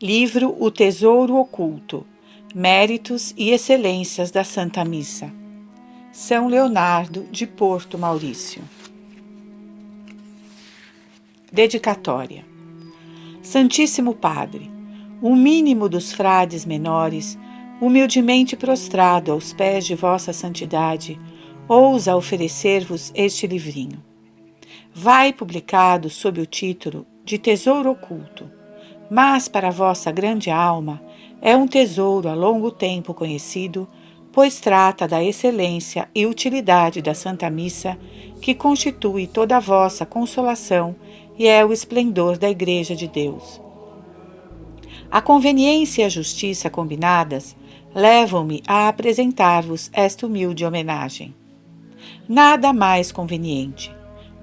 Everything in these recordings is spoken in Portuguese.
Livro O Tesouro Oculto, Méritos e Excelências da Santa Missa. São Leonardo de Porto Maurício. Dedicatória. Santíssimo Padre, o mínimo dos frades menores, humildemente prostrado aos pés de vossa santidade, ousa oferecer-vos este livrinho. Vai publicado sob o título de Tesouro Oculto, mas para vossa grande alma é um tesouro há longo tempo conhecido, pois trata da excelência e utilidade da Santa Missa, que constitui toda a vossa consolação e é o esplendor da Igreja de Deus. A conveniência e a justiça combinadas levam-me a apresentar-vos esta humilde homenagem. Nada mais conveniente,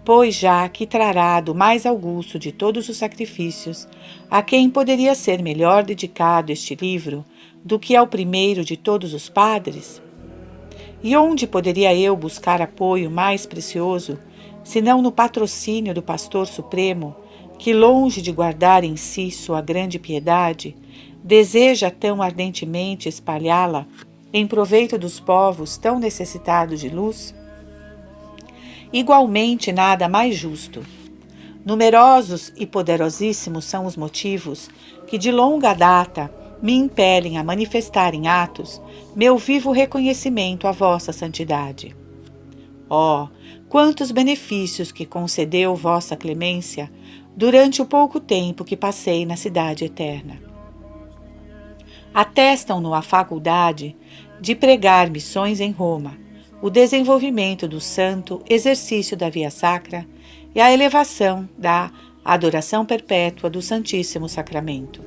pois já que trará do mais augusto de todos os sacrifícios, a quem poderia ser melhor dedicado este livro do que ao primeiro de todos os padres? E onde poderia eu buscar apoio mais precioso, senão no patrocínio do Pastor Supremo, que, longe de guardar em si sua grande piedade, deseja tão ardentemente espalhá-la em proveito dos povos tão necessitados de luz? Igualmente nada mais justo. Numerosos e poderosíssimos são os motivos que de longa data me impelem a manifestar em atos meu vivo reconhecimento à vossa santidade. Oh, quantos benefícios que concedeu vossa clemência durante o pouco tempo que passei na cidade eterna. Atestam-no a faculdade de pregar missões em Roma, o desenvolvimento do santo exercício da via sacra e a elevação da adoração perpétua do Santíssimo Sacramento.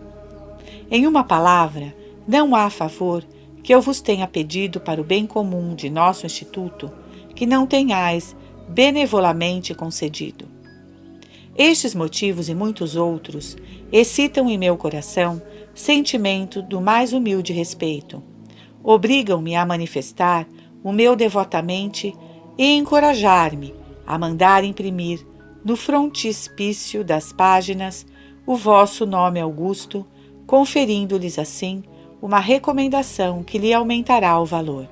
Em uma palavra, não há favor que eu vos tenha pedido para o bem comum de nosso Instituto que não tenhais benevolamente concedido. Estes motivos e muitos outros excitam em meu coração sentimento do mais humilde respeito, obrigam-me a manifestar o meu devotamente e encorajar-me a mandar imprimir no frontispício das páginas o vosso nome augusto, conferindo-lhes assim uma recomendação que lhe aumentará o valor.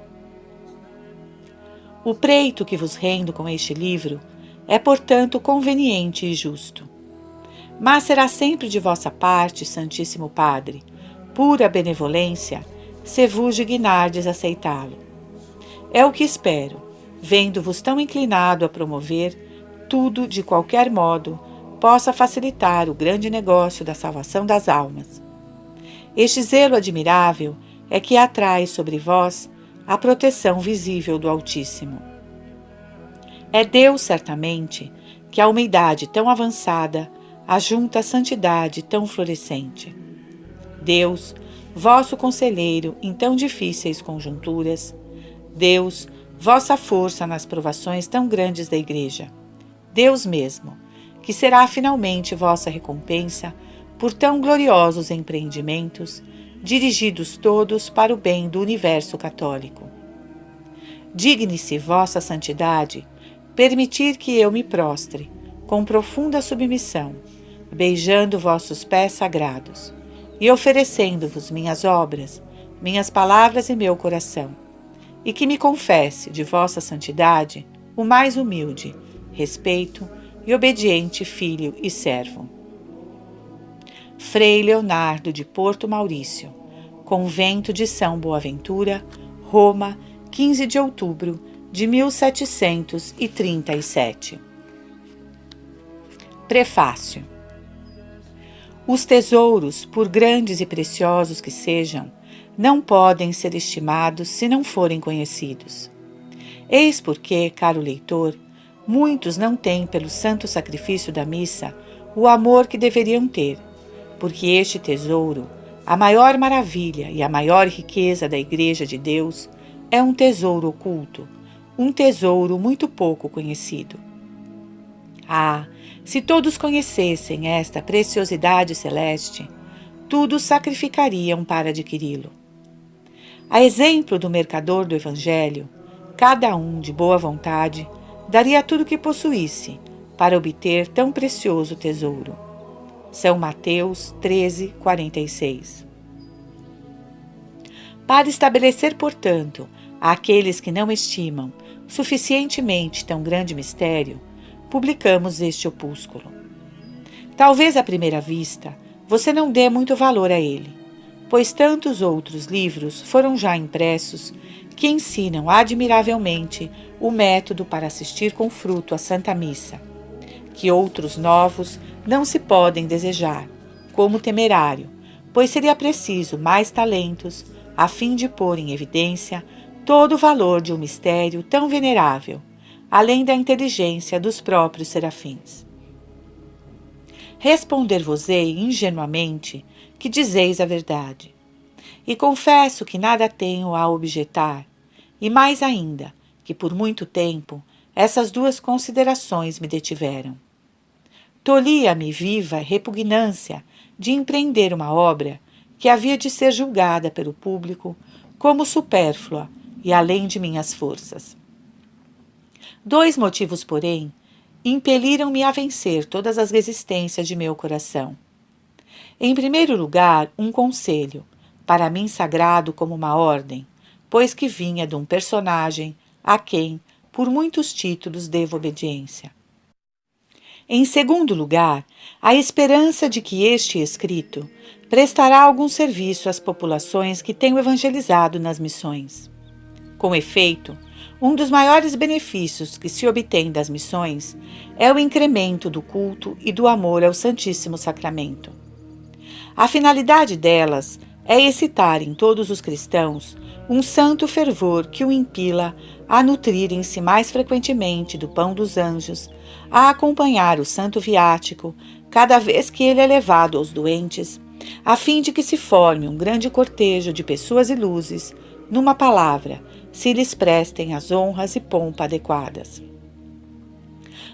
O preito que vos rendo com este livro é, portanto, conveniente e justo. Mas será sempre de vossa parte, Santíssimo Padre, pura benevolência, se vos dignardes aceitá-lo. É o que espero, vendo-vos tão inclinado a promover tudo de qualquer modo possa facilitar o grande negócio da salvação das almas. Este zelo admirável é que atrai sobre vós a proteção visível do Altíssimo. É Deus, certamente, que a uma idade tão avançada ajunta a santidade tão florescente. Deus, vosso conselheiro em tão difíceis conjunturas, Deus, vossa força nas provações tão grandes da Igreja. Deus mesmo, que será finalmente vossa recompensa por tão gloriosos empreendimentos, dirigidos todos para o bem do universo católico. Digne-se vossa santidade permitir que eu me prostre, com profunda submissão, beijando vossos pés sagrados, e oferecendo-vos minhas obras, minhas palavras e meu coração, e que me confesse de vossa santidade o mais humilde, respeito e obediente filho e servo. Frei Leonardo de Porto Maurício, Convento de São Boaventura, Roma, 15 de outubro de 1737. Prefácio. Os tesouros, por grandes e preciosos que sejam, não podem ser estimados se não forem conhecidos. Eis porque, caro leitor, muitos não têm pelo santo sacrifício da missa o amor que deveriam ter, porque este tesouro, a maior maravilha e a maior riqueza da Igreja de Deus, é um tesouro oculto, um tesouro muito pouco conhecido. Ah, se todos conhecessem esta preciosidade celeste, tudo sacrificariam para adquiri-lo. A exemplo do mercador do Evangelho, cada um, de boa vontade, daria tudo o que possuísse para obter tão precioso tesouro. São Mateus 13:46. Para estabelecer, portanto, àqueles que não estimam suficientemente tão grande mistério, publicamos este opúsculo. Talvez à primeira vista você não dê muito valor a ele, pois tantos outros livros foram já impressos que ensinam admiravelmente o método para assistir com fruto à Santa Missa, que outros novos não se podem desejar, como temerário, pois seria preciso mais talentos a fim de pôr em evidência todo o valor de um mistério tão venerável, além da inteligência dos próprios serafins. Responder-vos-ei ingenuamente que dizeis a verdade, e confesso que nada tenho a objetar, e mais ainda, que por muito tempo essas duas considerações me detiveram. Tolhia-me viva repugnância de empreender uma obra que havia de ser julgada pelo público como supérflua e além de minhas forças. 2 motivos, porém, impeliram-me a vencer todas as resistências de meu coração. Em primeiro lugar, um conselho, para mim sagrado como uma ordem, pois que vinha de um personagem a quem, por muitos títulos, devo obediência. Em segundo lugar, a esperança de que este escrito prestará algum serviço às populações que tenho evangelizado nas missões. Com efeito, um dos maiores benefícios que se obtém das missões é o incremento do culto e do amor ao Santíssimo Sacramento. A finalidade delas é excitar em todos os cristãos um santo fervor que o impila a nutrirem-se mais frequentemente do pão dos anjos, a acompanhar o santo viático cada vez que ele é levado aos doentes, a fim de que se forme um grande cortejo de pessoas e luzes, numa palavra, se lhes prestem as honras e pompa adequadas.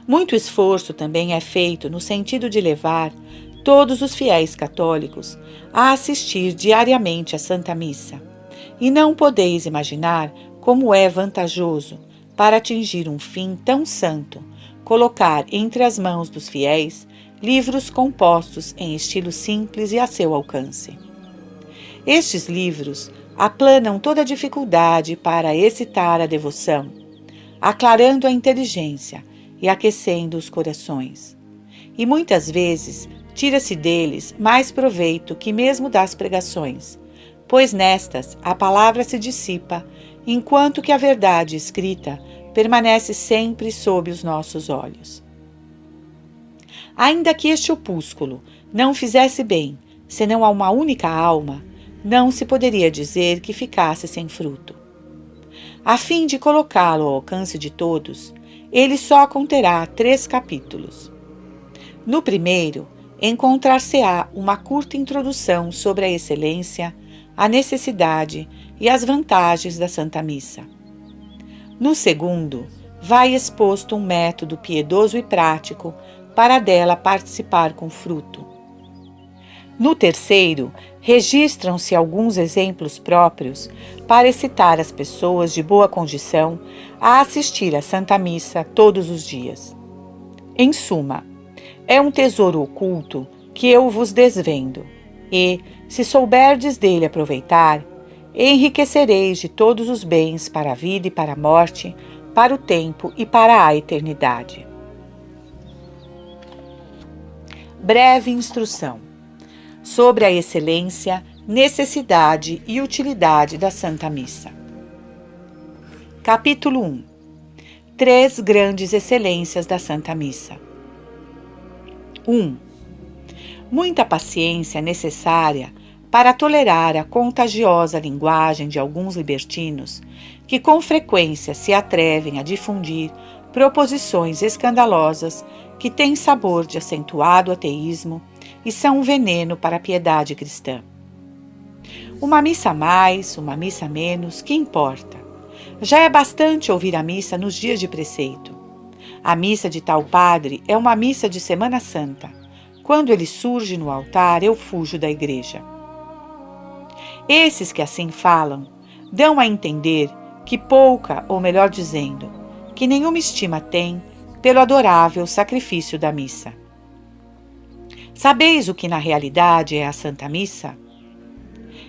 Muito esforço também é feito no sentido de levar todos os fiéis católicos a assistir diariamente à Santa Missa, e não podeis imaginar como é vantajoso, para atingir um fim tão santo, colocar entre as mãos dos fiéis livros compostos em estilo simples e a seu alcance. Estes livros aplanam toda a dificuldade para excitar a devoção, aclarando a inteligência e aquecendo os corações. E muitas vezes tira-se deles mais proveito que mesmo das pregações, pois nestas a palavra se dissipa, enquanto que a verdade escrita permanece sempre sob os nossos olhos. Ainda que este opúsculo não fizesse bem, senão a uma única alma, não se poderia dizer que ficasse sem fruto. A fim de colocá-lo ao alcance de todos, ele só conterá 3 capítulos. No primeiro, encontrar-se-á uma curta introdução sobre a excelência, a necessidade e as vantagens da Santa Missa. No segundo, vai exposto um método piedoso e prático para dela participar com fruto. No terceiro, registram-se alguns exemplos próprios para excitar as pessoas de boa condição a assistir à Santa Missa todos os dias. Em suma, é um tesouro oculto que eu vos desvendo, e, se souberdes dele aproveitar, enriquecereis de todos os bens para a vida e para a morte, para o tempo e para a eternidade. Breve instrução sobre a excelência, necessidade e utilidade da Santa Missa. Capítulo 1. 3 grandes excelências da Santa Missa. 1. Muita paciência é necessária para tolerar a contagiosa linguagem de alguns libertinos que com frequência se atrevem a difundir proposições escandalosas que têm sabor de acentuado ateísmo e são um veneno para a piedade cristã. Uma missa a mais, uma missa a menos, que importa? Já é bastante ouvir a missa nos dias de preceito. A missa de tal padre é uma missa de Semana Santa. Quando ele surge no altar, eu fujo da igreja. Esses que assim falam, dão a entender que pouca, ou melhor dizendo, que nenhuma estima têm pelo adorável sacrifício da missa. Sabeis o que na realidade é a Santa Missa?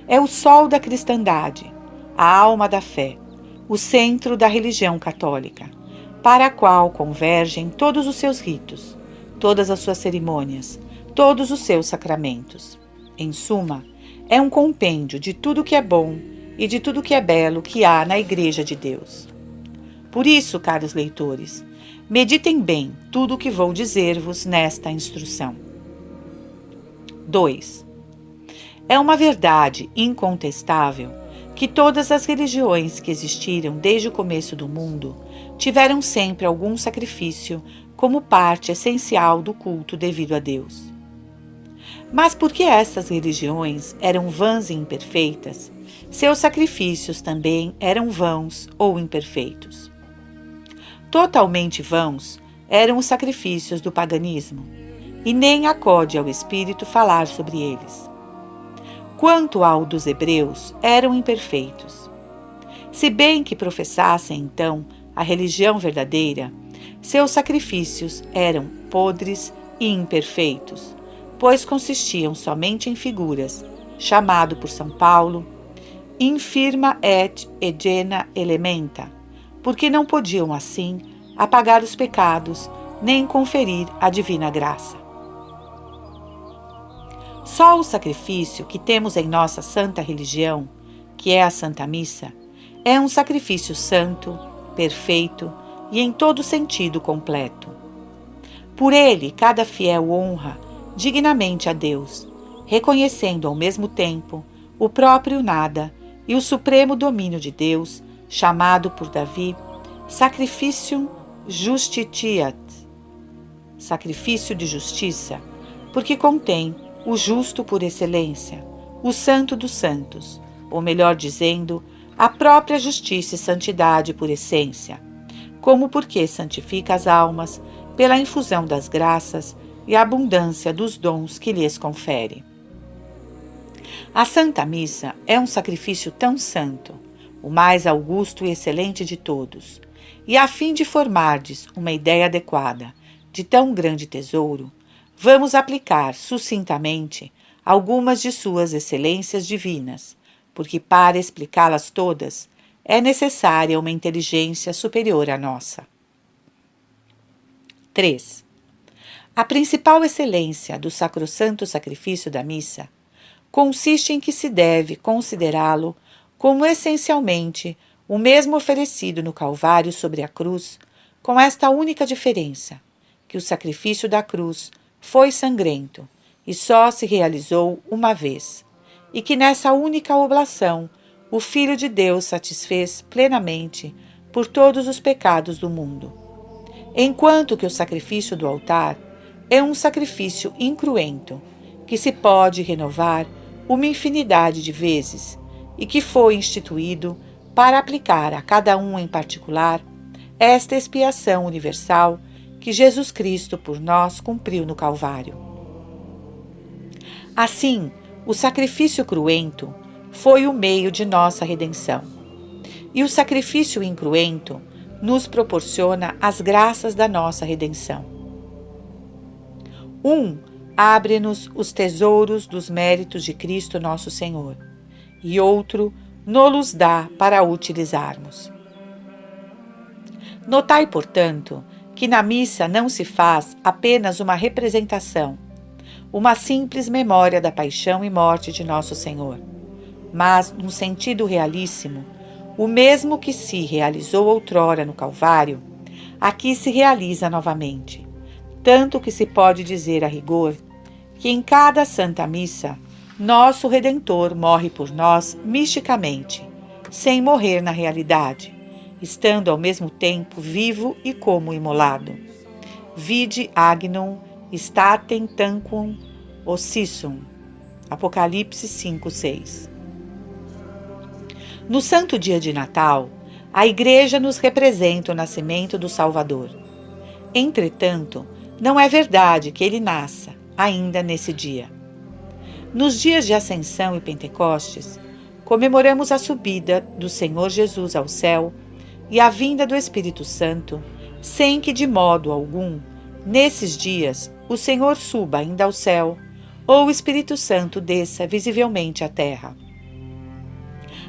É o sol da cristandade, a alma da fé, o centro da religião católica, para a qual convergem todos os seus ritos, todas as suas cerimônias, todos os seus sacramentos. Em suma, é um compêndio de tudo que é bom e de tudo que é belo que há na Igreja de Deus. Por isso, caros leitores, meditem bem tudo o que vou dizer-vos nesta instrução. 2. É uma verdade incontestável que todas as religiões que existiram desde o começo do mundo tiveram sempre algum sacrifício como parte essencial do culto devido a Deus. Mas porque essas religiões eram vãs e imperfeitas, seus sacrifícios também eram vãos ou imperfeitos. Totalmente vãos eram os sacrifícios do paganismo, e nem acode ao Espírito falar sobre eles. Quanto ao dos hebreus, eram imperfeitos. Se bem que professassem então a religião verdadeira, seus sacrifícios eram podres e imperfeitos, pois consistiam somente em figuras, chamado por São Paulo, infirma et egena elementa, porque não podiam assim apagar os pecados nem conferir a divina graça. Só o sacrifício que temos em nossa santa religião, que é a Santa Missa, é um sacrifício santo, perfeito e em todo sentido completo. Por ele, cada fiel honra dignamente a Deus, reconhecendo ao mesmo tempo o próprio nada e o supremo domínio de Deus, chamado por Davi Sacrificium Justitiat, sacrifício de justiça, porque contém o justo por excelência, o santo dos santos, ou melhor dizendo, a própria justiça e santidade por essência, como porque santifica as almas pela infusão das graças e a abundância dos dons que lhes confere. A Santa Missa é um sacrifício tão santo, o mais augusto e excelente de todos, e a fim de formardes uma ideia adequada de tão grande tesouro, vamos aplicar sucintamente algumas de suas excelências divinas, porque para explicá-las todas é necessária uma inteligência superior à nossa. 3. A principal excelência do sacrossanto sacrifício da missa consiste em que se deve considerá-lo como essencialmente o mesmo oferecido no Calvário sobre a cruz, com esta única diferença, que o sacrifício da cruz foi sangrento e só se realizou uma vez, e que nessa única oblação o Filho de Deus satisfez plenamente por todos os pecados do mundo, enquanto que o sacrifício do altar é um sacrifício incruento, que se pode renovar uma infinidade de vezes e que foi instituído para aplicar a cada um em particular esta expiação universal que Jesus Cristo por nós cumpriu no Calvário. Assim, o sacrifício cruento foi o meio de nossa redenção, e o sacrifício incruento nos proporciona as graças da nossa redenção. Abre-nos os tesouros dos méritos de Cristo nosso Senhor, e outro nos dá para utilizarmos. Notai, portanto, que na missa não se faz apenas uma representação, uma simples memória da paixão e morte de Nosso Senhor, mas, num sentido realíssimo, o mesmo que se realizou outrora no Calvário, aqui se realiza novamente, tanto que se pode dizer a rigor que em cada Santa Missa nosso Redentor morre por nós misticamente, sem morrer na realidade, estando ao mesmo tempo vivo e como imolado. Vide agnum statem tanquam ossissum. Apocalipse 5:6. No santo dia de Natal, a Igreja nos representa o nascimento do Salvador. Entretanto, não é verdade que ele nasça ainda nesse dia. Nos dias de Ascensão e Pentecostes, comemoramos a subida do Senhor Jesus ao céu e a vinda do Espírito Santo, sem que de modo algum, nesses dias, o Senhor suba ainda ao céu, ou o Espírito Santo desça visivelmente à terra.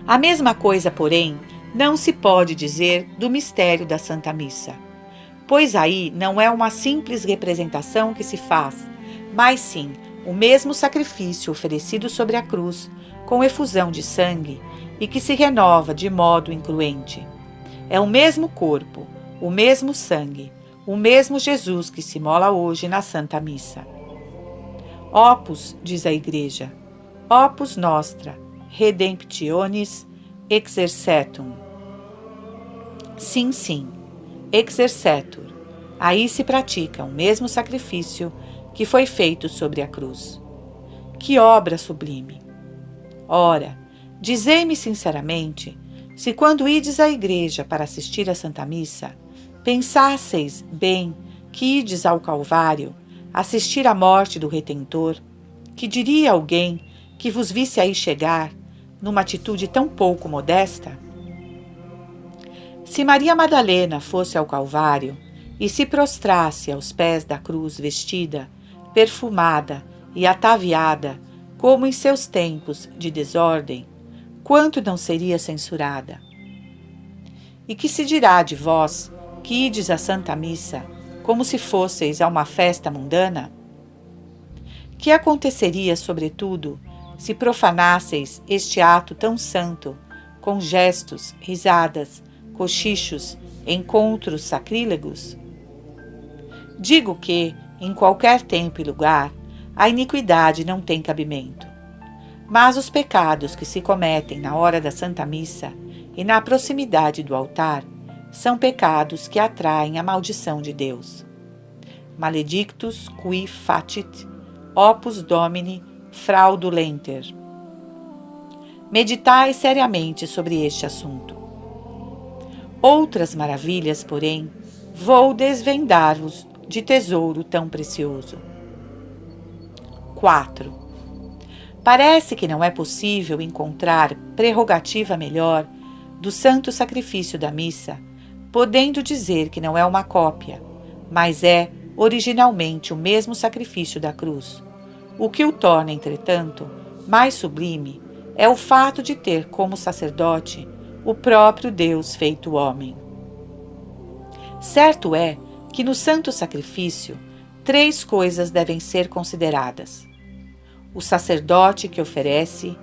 A mesma coisa, porém, não se pode dizer do mistério da Santa Missa, pois aí não é uma simples representação que se faz, mas sim o mesmo sacrifício oferecido sobre a cruz, com efusão de sangue, e que se renova de modo incruente. É o mesmo corpo, o mesmo sangue, o mesmo Jesus que se mola hoje na Santa Missa. Opus, diz a Igreja, opus nostra, redemptionis exercetum. Sim, sim, exercetur. Aí se pratica o mesmo sacrifício que foi feito sobre a cruz. Que obra sublime! Ora, dizei-me sinceramente, se quando ides à igreja para assistir à Santa Missa, pensasseis bem que ides ao Calvário assistir à morte do Redentor, que diria alguém que vos visse aí chegar numa atitude tão pouco modesta? Se Maria Madalena fosse ao Calvário e se prostrasse aos pés da cruz vestida, perfumada e ataviada, como em seus tempos de desordem, quanto não seria censurada? E que se dirá de vós, que ides à Santa Missa, como se fosseis a uma festa mundana? Que aconteceria, sobretudo, se profanasseis este ato tão santo, com gestos, risadas, cochichos, encontros sacrílegos? Digo que, em qualquer tempo e lugar, a iniquidade não tem cabimento. Mas os pecados que se cometem na hora da Santa Missa e na proximidade do altar são pecados que atraem a maldição de Deus. Maledictus qui facit opus Domini fraudulenter. Meditai seriamente sobre este assunto. Outras maravilhas, porém, vou desvendar-vos de tesouro tão precioso. 4. Parece que não é possível encontrar prerrogativa melhor do santo sacrifício da missa, podendo dizer que não é uma cópia, mas é originalmente o mesmo sacrifício da cruz. O que o torna, entretanto, mais sublime é o fato de ter como sacerdote o próprio Deus feito homem. Certo é que no santo sacrifício 3 coisas devem ser consideradas: o sacerdote que oferece,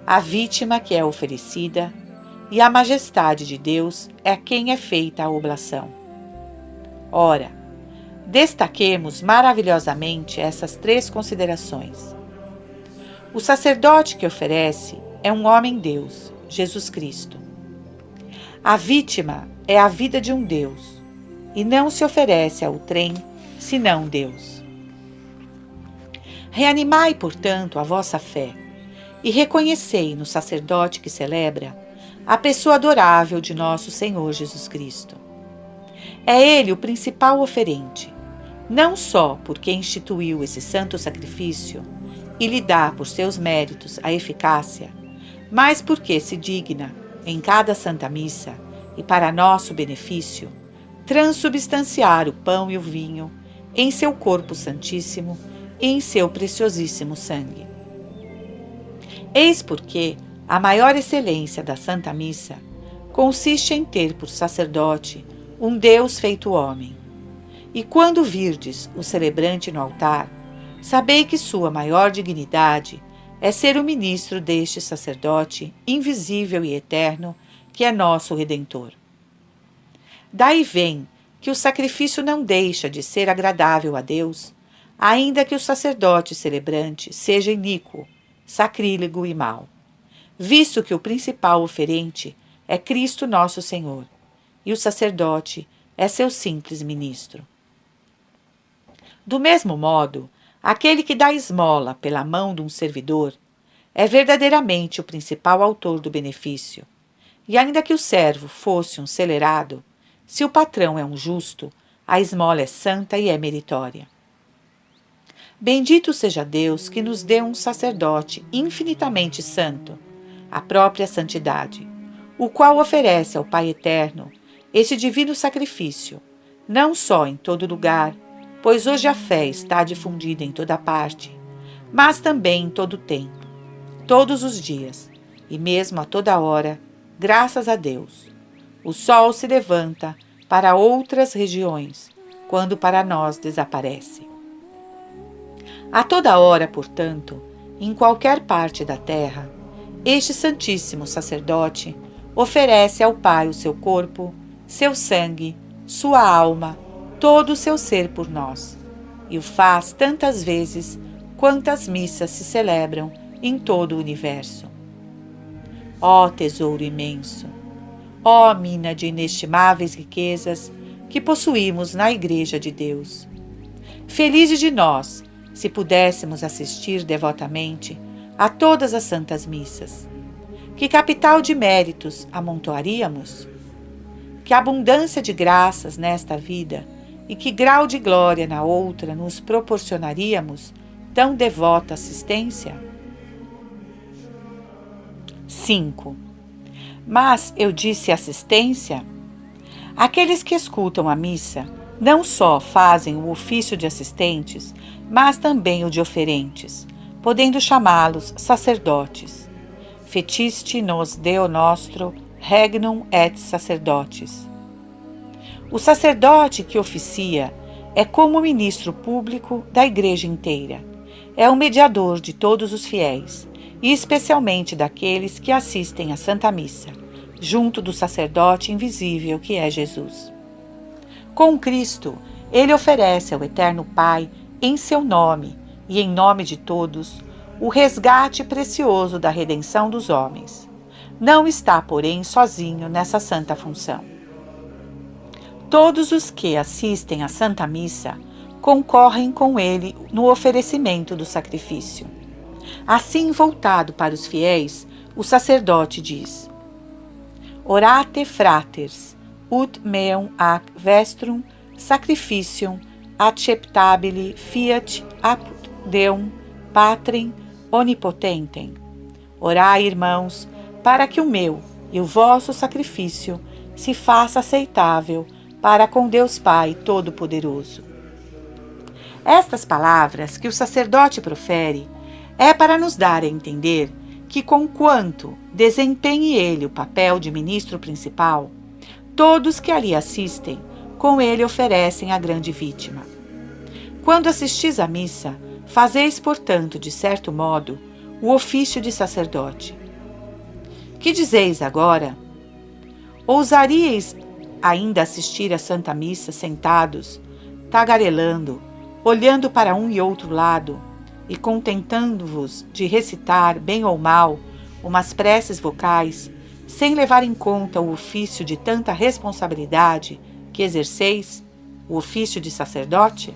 a vítima que é oferecida e a majestade de Deus é a quem é feita a oblação. Ora, destaquemos maravilhosamente essas 3 considerações. O sacerdote que oferece é um homem-Deus, Jesus Cristo. A vítima é a vida de um Deus, e não se oferece ao trem senão Deus. Reanimai, portanto, a vossa fé, e reconhecei no sacerdote que celebra a pessoa adorável de nosso Senhor Jesus Cristo. É Ele o principal oferente, não só porque instituiu esse santo sacrifício e lhe dá por seus méritos a eficácia, mas porque se digna, em cada Santa Missa, e para nosso benefício, transubstanciar o pão e o vinho em seu corpo santíssimo e em seu preciosíssimo sangue. Eis porque a maior excelência da Santa Missa consiste em ter por sacerdote um Deus feito homem. E quando virdes o celebrante no altar, sabei que sua maior dignidade é ser o ministro deste sacerdote invisível e eterno, que é nosso Redentor. Daí vem que o sacrifício não deixa de ser agradável a Deus, ainda que o sacerdote celebrante seja iníquo, sacrílego e mau, visto que o principal oferente é Cristo nosso Senhor, e o sacerdote é seu simples ministro. Do mesmo modo, aquele que dá esmola pela mão de um servidor é verdadeiramente o principal autor do benefício, e ainda que o servo fosse um celerado, se o patrão é um justo, a esmola é santa e é meritória. Bendito seja Deus que nos deu um sacerdote infinitamente santo, a própria santidade, o qual oferece ao Pai Eterno este divino sacrifício, não só em todo lugar, pois hoje a fé está difundida em toda parte, mas também em todo o tempo, todos os dias, e mesmo a toda hora, graças a Deus. O sol se levanta para outras regiões, quando para nós desaparece. A toda hora, portanto, em qualquer parte da terra, este Santíssimo Sacerdote oferece ao Pai o seu corpo, seu sangue, sua alma, todo o seu ser por nós, e o faz tantas vezes quantas missas se celebram em todo o universo. Ó tesouro imenso! Ó mina de inestimáveis riquezas que possuímos na Igreja de Deus! Felizes de nós, se pudéssemos assistir devotamente a todas as santas missas. Que capital de méritos amontoaríamos? Que abundância de graças nesta vida e que grau de glória na outra nos proporcionaríamos tão devota assistência? 5. Mas eu disse assistência? Aqueles que escutam a missa não só fazem o ofício de assistentes, mas também o de oferentes, podendo chamá-los sacerdotes. Fetisti nos Deo nostro regnum et sacerdotes. O sacerdote que oficia é como o ministro público da Igreja inteira. É o mediador de todos os fiéis, e especialmente daqueles que assistem à Santa Missa, junto do sacerdote invisível que é Jesus. Com Cristo, ele oferece ao Eterno Pai, em seu nome e em nome de todos, o resgate precioso da redenção dos homens. Não está, porém, sozinho nessa santa função. Todos os que assistem à Santa Missa concorrem com ele no oferecimento do sacrifício. Assim, voltado para os fiéis, o sacerdote diz: Orate fraters, ut meum ac vestrum sacrificium acceptabile fiat apud Deum Patrem Onipotentem. Orai, irmãos, para que o meu e o vosso sacrifício se faça aceitável para com Deus Pai Todo-Poderoso. Estas palavras que o sacerdote profere é para nos dar a entender que, conquanto desempenhe ele o papel de ministro principal, todos que ali assistem, com ele oferecem a grande vítima. Quando assistis à missa, fazeis, portanto, de certo modo, o ofício de sacerdote. Que dizeis agora? Ousaríeis ainda assistir à Santa Missa sentados, tagarelando, olhando para um e outro lado, e contentando-vos de recitar, bem ou mal, umas preces vocais, sem levar em conta o ofício de tanta responsabilidade que exerceis, o ofício de sacerdote?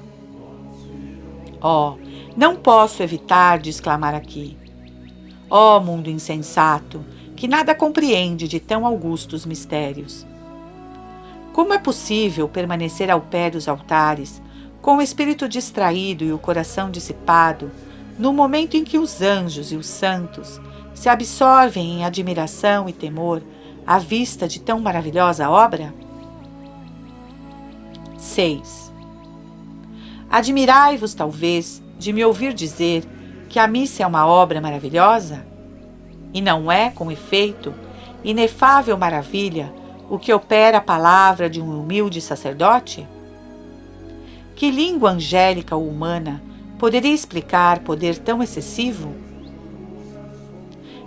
Não posso evitar de exclamar aqui: mundo insensato, que nada compreende de tão augustos mistérios! Como é possível permanecer ao pé dos altares, com o espírito distraído e o coração dissipado, no momento em que os anjos e os santos se absorvem em admiração e temor à vista de tão maravilhosa obra? 6. Admirai-vos, talvez, de me ouvir dizer que a missa é uma obra maravilhosa? E não é, com efeito, inefável maravilha o que opera a palavra de um humilde sacerdote? Que língua angélica ou humana poderia explicar poder tão excessivo?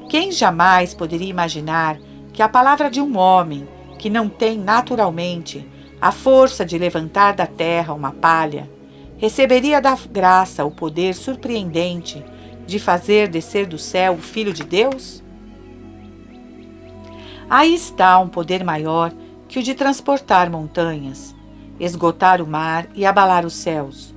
Quem jamais poderia imaginar que a palavra de um homem que não tem naturalmente a força de levantar da terra uma palha, receberia da graça o poder surpreendente de fazer descer do céu o Filho de Deus? Aí está um poder maior que o de transportar montanhas, esgotar o mar e abalar os céus.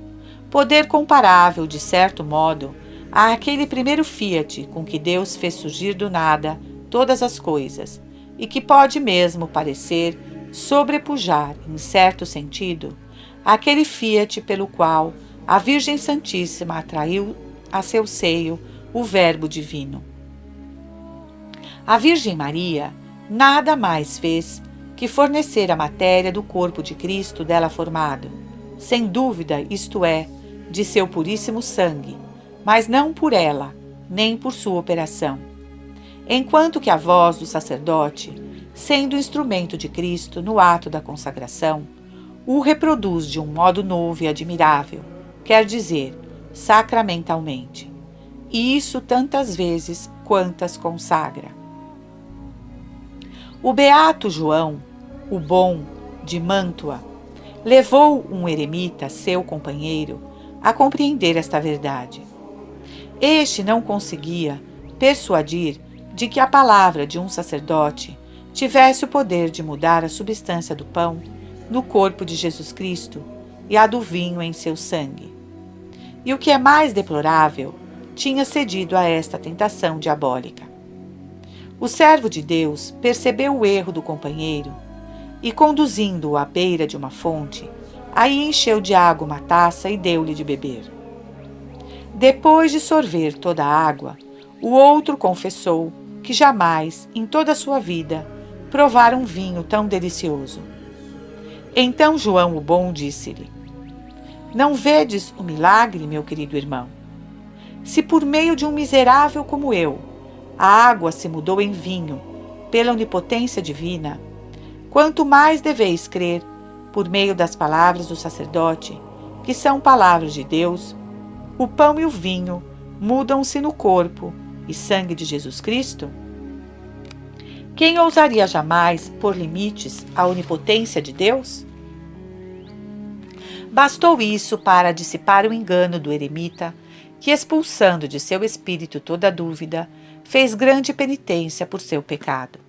Poder comparável, de certo modo, àquele primeiro fiat com que Deus fez surgir do nada todas as coisas, e que pode mesmo parecer sobrepujar, em certo sentido, aquele fiat pelo qual a Virgem Santíssima atraiu a seu seio o Verbo Divino. A Virgem Maria nada mais fez que fornecer a matéria do corpo de Cristo dela formado, sem dúvida, isto é, de seu puríssimo sangue, mas não por ela, nem por sua operação. Enquanto que a voz do sacerdote, sendo instrumento de Cristo no ato da consagração, o reproduz de um modo novo e admirável, quer dizer, sacramentalmente. E isso tantas vezes quantas consagra. O beato João, o bom, de Mântua, levou um eremita, seu companheiro, a compreender esta verdade. Este não conseguia persuadir de que a palavra de um sacerdote tivesse o poder de mudar a substância do pão no corpo de Jesus Cristo e a do vinho em seu sangue. E o que é mais deplorável, tinha cedido a esta tentação diabólica. O servo de Deus percebeu o erro do companheiro e, conduzindo-o à beira de uma fonte, aí encheu de água uma taça e deu-lhe de beber. Depois de sorver toda a água, o outro confessou que jamais, em toda a sua vida, provara um vinho tão delicioso. Então João o bom disse-lhe: Não vedes o milagre, meu querido irmão? Se por meio de um miserável como eu, a água se mudou em vinho, pela onipotência divina, quanto mais deveis crer, por meio das palavras do sacerdote, que são palavras de Deus, o pão e o vinho mudam-se no corpo e sangue de Jesus Cristo? Quem ousaria jamais pôr limites à onipotência de Deus? Bastou isso para dissipar o engano do eremita, que, expulsando de seu espírito toda dúvida, fez grande penitência por seu pecado.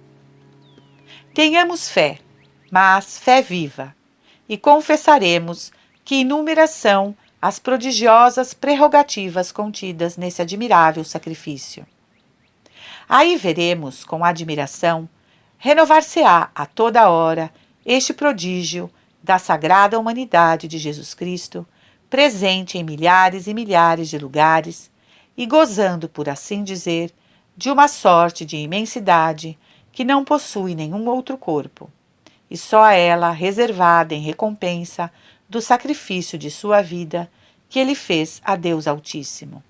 Tenhamos fé, mas fé viva, e confessaremos que inúmeras são as prodigiosas prerrogativas contidas nesse admirável sacrifício. Aí veremos, com admiração, renovar-se-á a toda hora este prodígio da sagrada humanidade de Jesus Cristo, presente em milhares e milhares de lugares e gozando, por assim dizer, de uma sorte de imensidade que não possui nenhum outro corpo, e só a ela reservada em recompensa do sacrifício de sua vida que ele fez a Deus Altíssimo.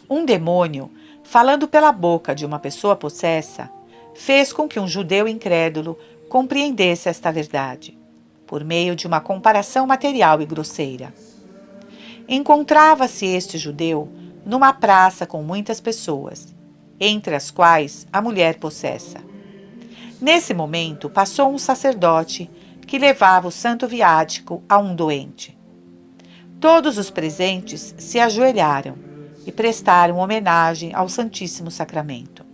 Um demônio, falando pela boca de uma pessoa possessa, fez com que um judeu incrédulo compreendesse esta verdade, por meio de uma comparação material e grosseira. Encontrava-se este judeu numa praça com muitas pessoas, entre as quais a mulher possessa. Nesse momento passou um sacerdote que levava o santo viático a um doente. Todos os presentes se ajoelharam e prestaram homenagem ao Santíssimo Sacramento.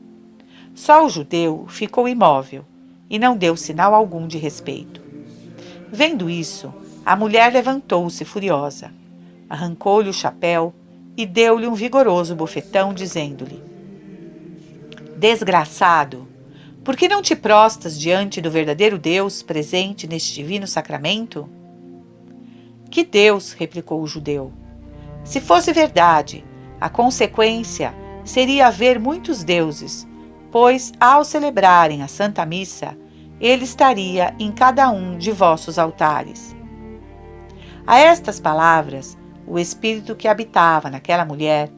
Só o judeu ficou imóvel e não deu sinal algum de respeito. Vendo isso, a mulher levantou-se furiosa, arrancou-lhe o chapéu e deu-lhe um vigoroso bofetão, dizendo-lhe: Desgraçado, por que não te prostas diante do verdadeiro Deus presente neste divino sacramento? Que Deus, replicou o judeu. Se fosse verdade, a consequência seria haver muitos deuses, pois, ao celebrarem a Santa Missa, ele estaria em cada um de vossos altares. A estas palavras, o espírito que habitava naquela mulher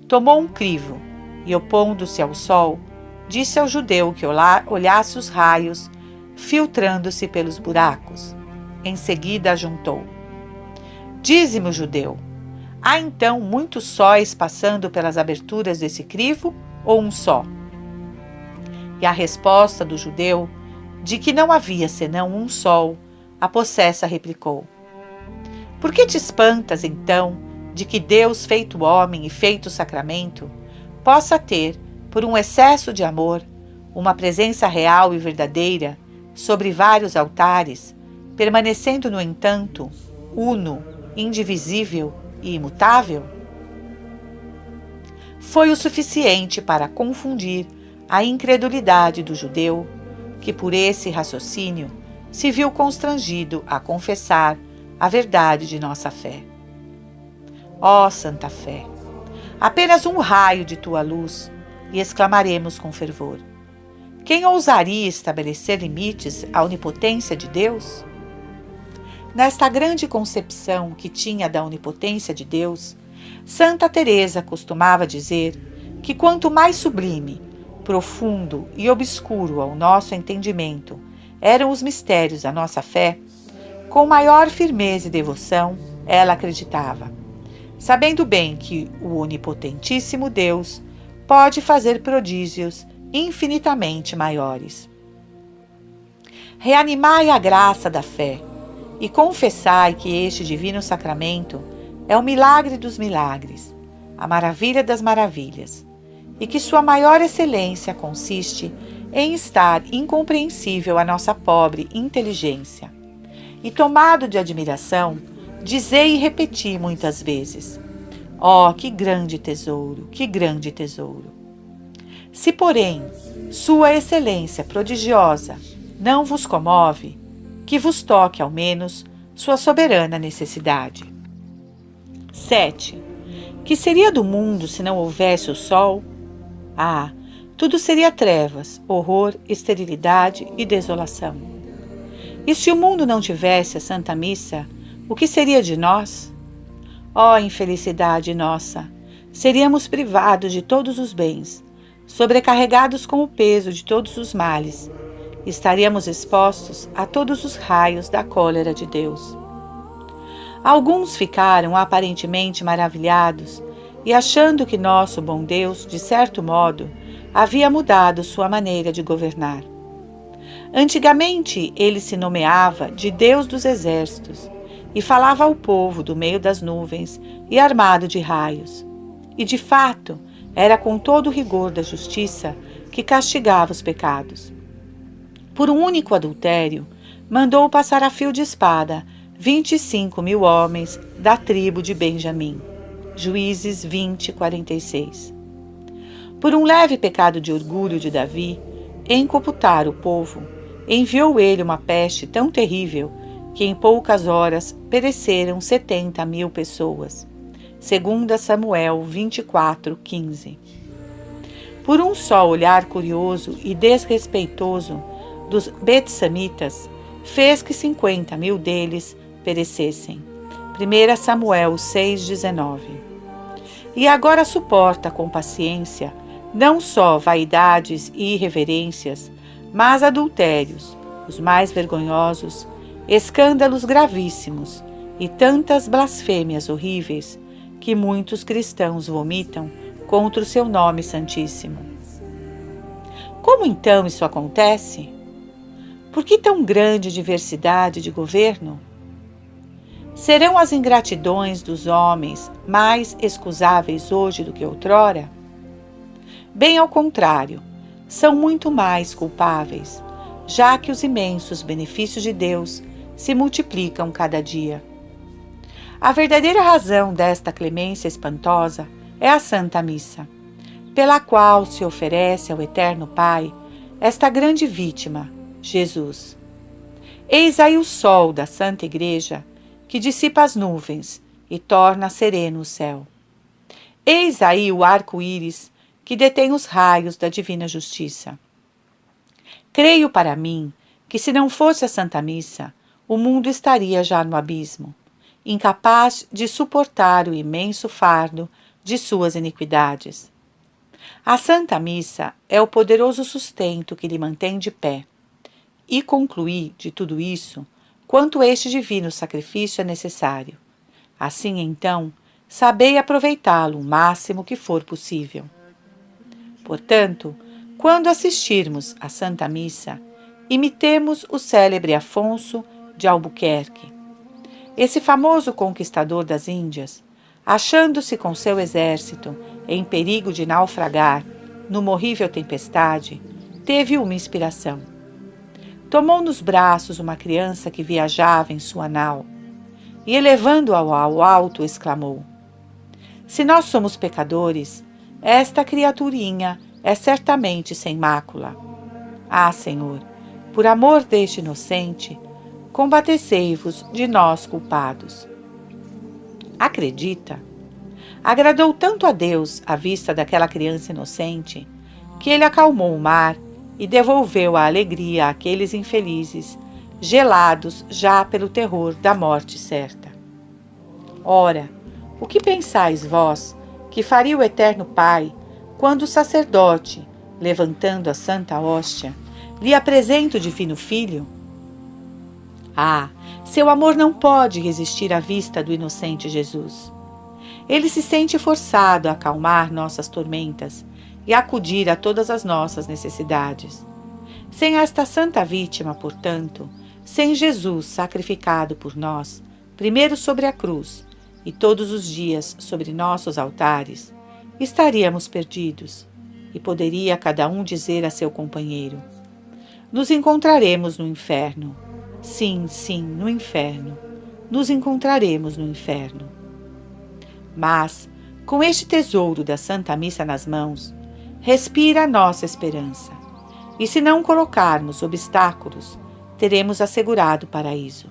tomou um crivo e, opondo-se ao sol, disse ao judeu que olhasse os raios filtrando-se pelos buracos. Em seguida ajuntou: Dize-me, judeu, há então muitos sóis passando pelas aberturas desse crivo ou um só? E a resposta do judeu, de que não havia senão um sol, a possessa replicou: Por que te espantas, então, de que Deus, feito homem e feito sacramento, possa ter, por um excesso de amor, uma presença real e verdadeira sobre vários altares, permanecendo, no entanto, uno, indivisível e imutável? Foi o suficiente para confundir a incredulidade do judeu, que por esse raciocínio se viu constrangido a confessar a verdade de nossa fé. Ó Santa Fé, apenas um raio de tua luz, e exclamaremos com fervor: quem ousaria estabelecer limites à onipotência de Deus? Nesta grande concepção que tinha da onipotência de Deus, Santa Teresa costumava dizer que quanto mais sublime, profundo e obscuro ao nosso entendimento eram os mistérios da nossa fé, com maior firmeza e devoção ela acreditava, sabendo bem que o onipotentíssimo Deus pode fazer prodígios infinitamente maiores. Reanimai a graça da fé e confessai que este divino sacramento é o milagre dos milagres, a maravilha das maravilhas, e que sua maior excelência consiste em estar incompreensível à nossa pobre inteligência. E tomado de admiração, dizei e repeti muitas vezes: ó, que grande tesouro, que grande tesouro! Se, porém, sua excelência prodigiosa não vos comove, que vos toque ao menos sua soberana necessidade. 7. Que seria do mundo se não houvesse o sol? Ah, tudo seria trevas, horror, esterilidade e desolação. E se o mundo não tivesse a Santa Missa, o que seria de nós? Ó infelicidade nossa! Seríamos privados de todos os bens, sobrecarregados com o peso de todos os males. Estaríamos expostos a todos os raios da cólera de Deus. Alguns ficaram aparentemente maravilhados e achando que nosso bom Deus, de certo modo, havia mudado sua maneira de governar. Antigamente ele se nomeava de Deus dos exércitos e falava ao povo do meio das nuvens e armado de raios. E de fato era com todo o rigor da justiça que castigava os pecados. Por um único adultério, mandou passar a fio de espada 25.000 homens da tribo de Benjamim. Juízes 20:46. Por um leve pecado de orgulho de Davi, em computar o povo, enviou ele uma peste tão terrível que em poucas horas pereceram 70.000 pessoas. 2 Samuel 24:15. Por um só olhar curioso e desrespeitoso dos betsamitas, fez que 50.000 deles perecessem. 1 Samuel 6:19. E agora suporta com paciência não só vaidades e irreverências, mas adultérios, os mais vergonhosos, escândalos gravíssimos e tantas blasfêmias horríveis que muitos cristãos vomitam contra o seu nome santíssimo. Como então isso acontece? Por que tão grande diversidade de governo? Serão as ingratidões dos homens mais excusáveis hoje do que outrora? Bem ao contrário, são muito mais culpáveis, já que os imensos benefícios de Deus se multiplicam cada dia. A verdadeira razão desta clemência espantosa é a Santa Missa, pela qual se oferece ao Eterno Pai esta grande vítima, Jesus. Eis aí o sol da Santa Igreja, que dissipa as nuvens e torna sereno o céu. Eis aí o arco-íris que detém os raios da divina justiça. Creio para mim que se não fosse a Santa Missa, o mundo estaria já no abismo, incapaz de suportar o imenso fardo de suas iniquidades. A Santa Missa é o poderoso sustento que lhe mantém de pé. E concluí de tudo isso quanto este divino sacrifício é necessário. Assim, então, sabei aproveitá-lo o máximo que for possível. Portanto, quando assistirmos à Santa Missa, imitemos o célebre Afonso de Albuquerque. Esse famoso conquistador das Índias, achando-se com seu exército em perigo de naufragar numa horrível tempestade, teve uma inspiração. Tomou nos braços uma criança que viajava em sua nau e, elevando-a ao alto, exclamou: se nós somos pecadores, esta criaturinha é certamente sem mácula. Ah, Senhor, por amor deste inocente, compadecei-vos de nós culpados. Acredita? Agradou tanto a Deus a vista daquela criança inocente, que ele acalmou o mar e devolveu a alegria àqueles infelizes gelados já pelo terror da morte certa. Ora, o que pensais vós que faria o eterno Pai quando o sacerdote, levantando a santa hóstia, lhe apresenta o divino Filho? Ah, seu amor não pode resistir à vista do inocente Jesus. Ele se sente forçado a acalmar nossas tormentas e acudir a todas as nossas necessidades. Sem esta santa vítima, portanto, sem Jesus sacrificado por nós, primeiro sobre a cruz e todos os dias sobre nossos altares, estaríamos perdidos, e poderia cada um dizer a seu companheiro: nos encontraremos no inferno. Sim, sim, no inferno. Nos encontraremos no inferno. Mas, com este tesouro da Santa Missa nas mãos, respira a nossa esperança. E se não colocarmos obstáculos, teremos assegurado o paraíso.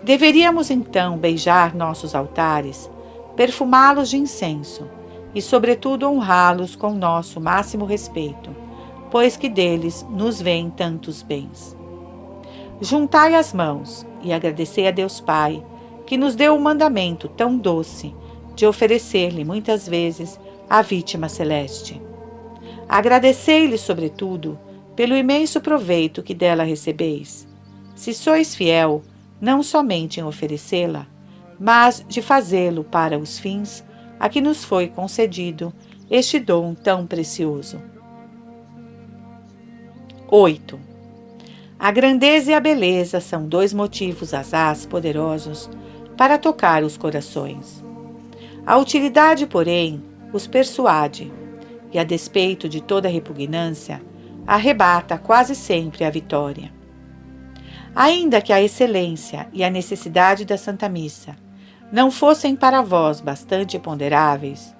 Deveríamos então beijar nossos altares, perfumá-los de incenso e, sobretudo, honrá-los com nosso máximo respeito, pois que deles nos vêm tantos bens. Juntai as mãos e agradecei a Deus Pai, que nos deu o mandamento tão doce de oferecer-lhe muitas vezes a vítima celeste. Agradecei-lhe, sobretudo, pelo imenso proveito que dela recebeis. Se sois fiel, não somente em oferecê-la, mas de fazê-lo para os fins a que nos foi concedido este dom tão precioso. 8. A grandeza e a beleza são dois motivos asaz poderosos para tocar os corações. A utilidade, porém, os persuade, e a despeito de toda repugnância, arrebata quase sempre a vitória. Ainda que a excelência e a necessidade da Santa Missa não fossem para vós bastante ponderáveis,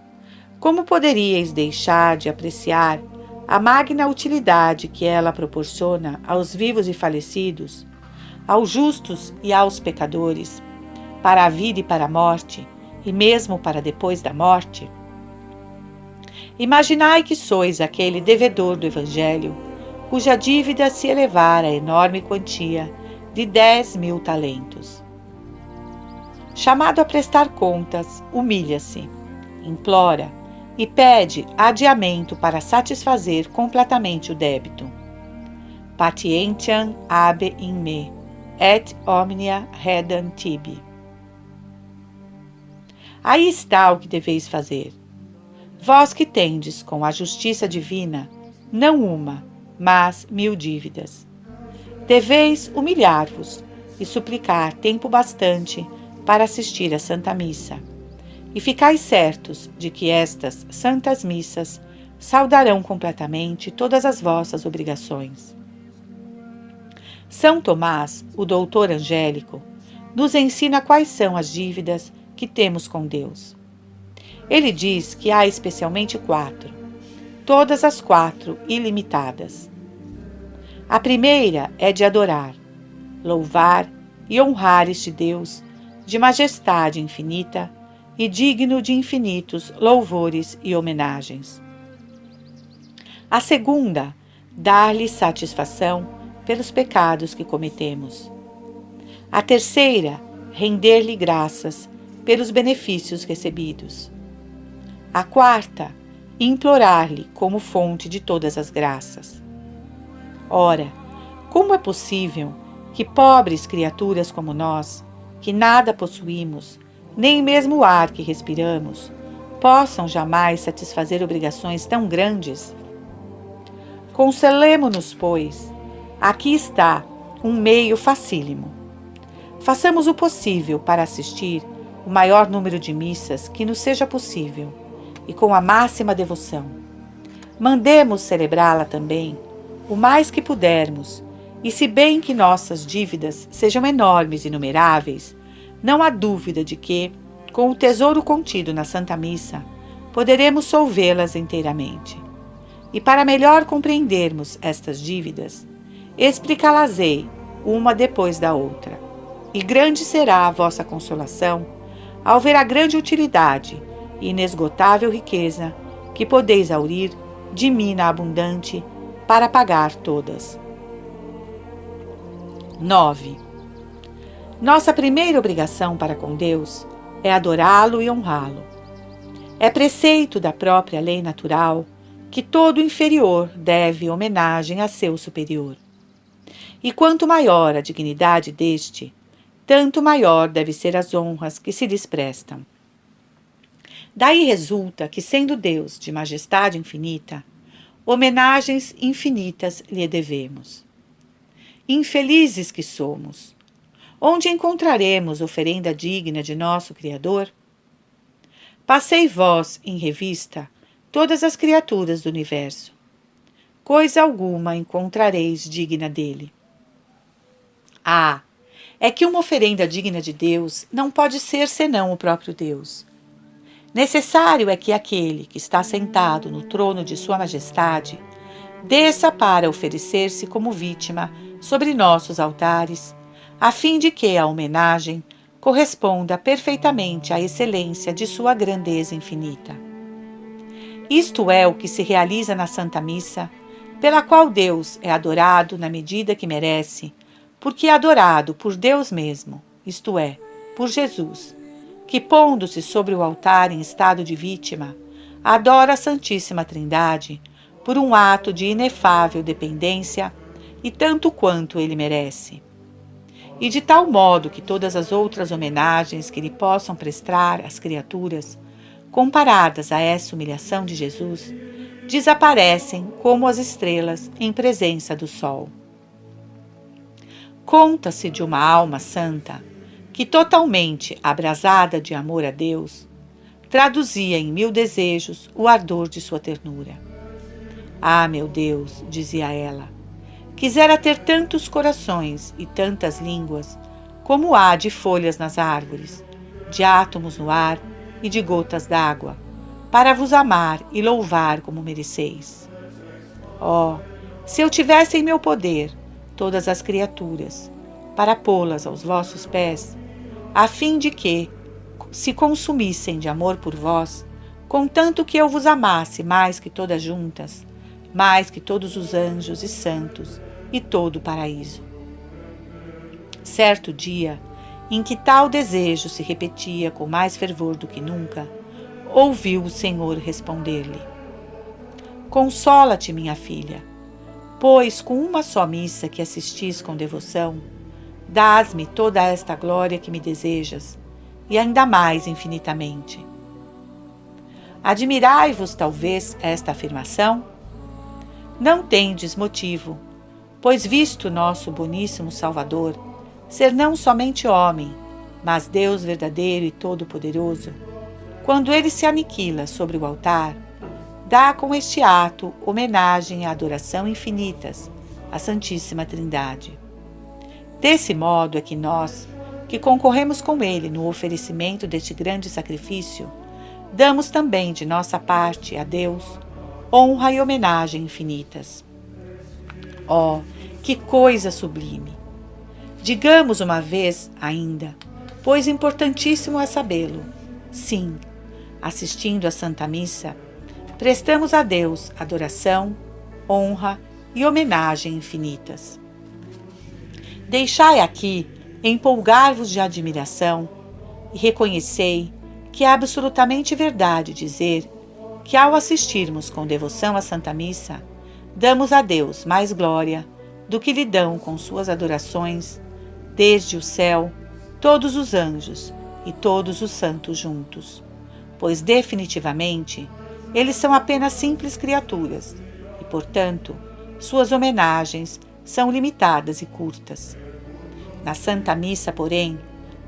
como poderíeis deixar de apreciar a magna utilidade que ela proporciona aos vivos e falecidos, aos justos e aos pecadores, para a vida e para a morte, e mesmo para depois da morte? Imaginai que sois aquele devedor do Evangelho, cuja dívida se elevar à enorme quantia de 10.000 talentos. Chamado a prestar contas, humilha-se, implora e pede adiamento para satisfazer completamente o débito. Patientiam habe in me, et omnia redam tibi. Aí está o que deveis fazer. Vós que tendes com a justiça divina, não uma, mas 1000 dívidas. Deveis humilhar-vos e suplicar tempo bastante para assistir à Santa Missa. E ficais certos de que estas santas missas saldarão completamente todas as vossas obrigações. São Tomás, o doutor angélico, nos ensina quais são as dívidas que temos com Deus. Ele diz que há especialmente 4, todas as 4 ilimitadas. A primeira é de adorar, louvar e honrar este Deus de majestade infinita e digno de infinitos louvores e homenagens. A segunda, dar-lhe satisfação pelos pecados que cometemos. A terceira, render-lhe graças pelos benefícios recebidos. A quarta, implorar-lhe como fonte de todas as graças. Ora, como é possível que pobres criaturas como nós, que nada possuímos, nem mesmo o ar que respiramos, possam jamais satisfazer obrigações tão grandes? Consolemo-nos, pois. Aqui está um meio facílimo. Façamos o possível para assistir o maior número de missas que nos seja possível e com a máxima devoção. Mandemos celebrá-la também o mais que pudermos, e se bem que nossas dívidas sejam enormes e inumeráveis, não há dúvida de que, com o tesouro contido na Santa Missa, poderemos solvê-las inteiramente. E para melhor compreendermos estas dívidas, explicá-las-ei uma depois da outra. E grande será a vossa consolação ao ver a grande utilidade e inesgotável riqueza que podeis aurir de mina abundante para pagar todas. 9. Nossa primeira obrigação para com Deus é adorá-lo e honrá-lo. É preceito da própria lei natural que todo inferior deve homenagem a seu superior. E quanto maior a dignidade deste, tanto maior deve ser as honras que se lhes prestam. Daí resulta que, sendo Deus de majestade infinita, homenagens infinitas lhe devemos. Infelizes que somos! Onde encontraremos oferenda digna de nosso Criador? Passei vós em revista todas as criaturas do universo. Coisa alguma encontrareis digna dele. Ah, é que uma oferenda digna de Deus não pode ser senão o próprio Deus. Necessário é que aquele que está sentado no trono de sua majestade desça para oferecer-se como vítima sobre nossos altares, a fim de que a homenagem corresponda perfeitamente à excelência de sua grandeza infinita. Isto é o que se realiza na Santa Missa, pela qual Deus é adorado na medida que merece, porque é adorado por Deus mesmo, isto é, por Jesus, que, pondo-se sobre o altar em estado de vítima, adora a Santíssima Trindade por um ato de inefável dependência e tanto quanto ele merece. E de tal modo que todas as outras homenagens que lhe possam prestar as criaturas, comparadas a essa humilhação de Jesus, desaparecem como as estrelas em presença do sol. Conta-se de uma alma santa que, totalmente abrasada de amor a Deus, traduzia em 1000 desejos o ardor de sua ternura. Ah, meu Deus, dizia ela, quisera ter tantos corações e tantas línguas como há de folhas nas árvores, de átomos no ar e de gotas d'água, para vos amar e louvar como mereceis. Oh, se eu tivesse em meu poder todas as criaturas, para pô-las aos vossos pés, a fim de que se consumissem de amor por vós, contanto que eu vos amasse mais que todas juntas, mais que todos os anjos e santos e todo o paraíso. Certo dia, em que tal desejo se repetia com mais fervor do que nunca, ouviu o Senhor responder-lhe: Consola-te, minha filha, pois com uma só missa que assistis com devoção, dás-me toda esta glória que me desejas, e ainda mais infinitamente. Admirai-vos, talvez, esta afirmação? Não tendes motivo, pois visto nosso boníssimo Salvador ser não somente homem, mas Deus verdadeiro e todo-poderoso, quando ele se aniquila sobre o altar, dá com este ato homenagem e adoração infinitas à Santíssima Trindade. Desse modo é que nós, que concorremos com ele no oferecimento deste grande sacrifício, damos também de nossa parte a Deus honra e homenagem infinitas. Oh, que coisa sublime! Digamos uma vez ainda, pois importantíssimo é sabê-lo. Sim, assistindo à Santa Missa, prestamos a Deus adoração, honra e homenagem infinitas. Deixai aqui empolgar-vos de admiração e reconhecei que é absolutamente verdade dizer que, ao assistirmos com devoção à Santa Missa, damos a Deus mais glória do que lhe dão com suas adorações, desde o céu, todos os anjos e todos os santos juntos, pois definitivamente eles são apenas simples criaturas e, portanto, suas homenagens são limitadas e curtas. Na Santa Missa, porém,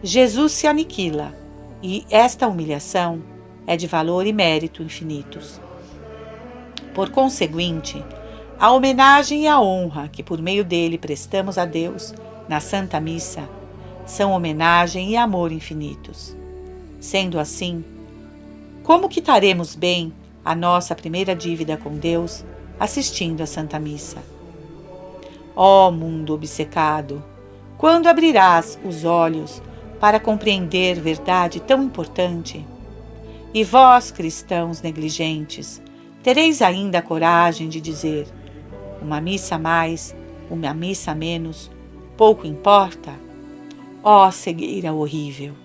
Jesus se aniquila e esta humilhação é de valor e mérito infinitos. Por conseguinte, a homenagem e a honra que por meio dele prestamos a Deus na Santa Missa são homenagem e amor infinitos. Sendo assim, como quitaremos bem a nossa primeira dívida com Deus assistindo à Santa Missa? Ó mundo obcecado, quando abrirás os olhos para compreender verdade tão importante? E vós, cristãos negligentes, tereis ainda a coragem de dizer: uma missa a mais, uma missa a menos, pouco importa? Ó cegueira horrível!